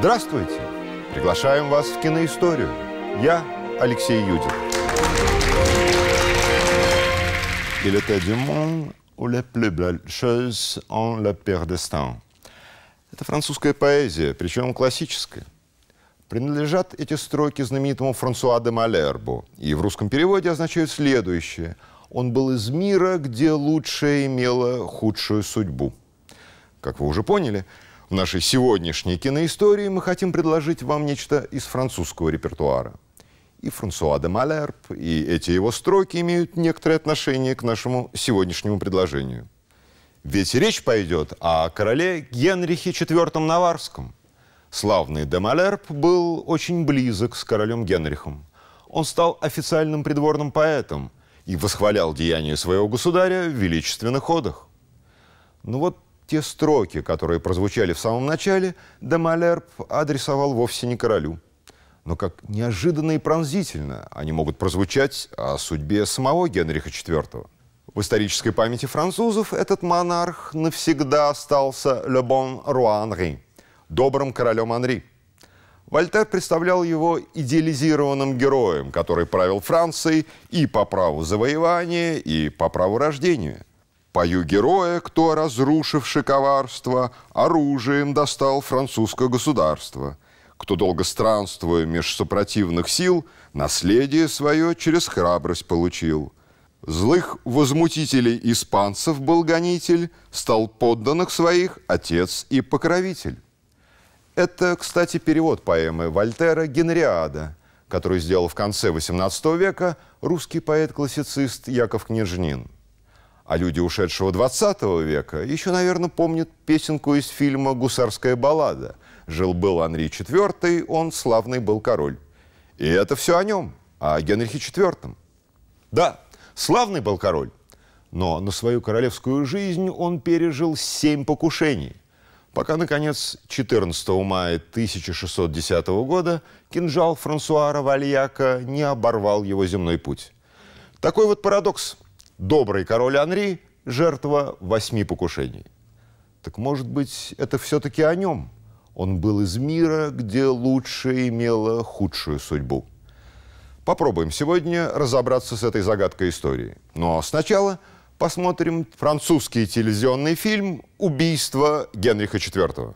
Здравствуйте! Приглашаем вас в киноисторию. Я Алексей Юдин. Il était du monde où les plus belles choses ont le pire destin. Это французская поэзия, причем классическая. Принадлежат эти строки знаменитому Франсуа де Малербу, и в русском переводе означают следующее. Он был из мира, где лучшее имело худшую судьбу. Как вы уже поняли, в нашей сегодняшней киноистории мы хотим предложить вам нечто из французского репертуара. И Франсуа де Малерб, и эти его строки имеют некоторое отношение к нашему сегодняшнему предложению. Ведь речь пойдет о короле Генрихе IV Наварском. Славный де Малерб был очень близок с королем Генрихом. Он стал официальным придворным поэтом и восхвалял деяния своего государя в величественных одах. Но вот те строки, которые прозвучали в самом начале, де Малерб адресовал вовсе не королю. Но как неожиданно и пронзительно они могут прозвучать о судьбе самого Генриха IV. В исторической памяти французов этот монарх навсегда остался «le bon roi Henri» – добрым королем Анри. Вольтер представлял его идеализированным героем, который правил Францией и по праву завоевания, и по праву рождения. «Пою героя, кто, разрушивши коварство, оружием достал французское государство, кто, долго странствуя меж сопротивных сил, наследие свое через храбрость получил. Злых возмутителей испанцев был гонитель, стал подданных своих отец и покровитель». Это, кстати, перевод поэмы Вольтера «Генриада», который сделал в конце XVIII века русский поэт-классицист Яков Княжнин. А люди ушедшего XX века еще, наверное, помнят песенку из фильма «Гусарская баллада». «Жил-был Анри IV, он славный был король». И это все о нем, о Генрихе IV. Да, славный был король, но на свою королевскую жизнь он пережил 7 покушений, пока, наконец, 14 мая 1610 года кинжал Франсуа Равальяка не оборвал его земной путь. Такой вот парадокс. Добрый король Анри – жертва 8 покушений. Так, может быть, это все-таки о нем? Он был из мира, где лучшее имело худшую судьбу. Попробуем сегодня разобраться с этой загадкой истории. Но сначала посмотрим французский телевизионный фильм «Убийство Генриха IV».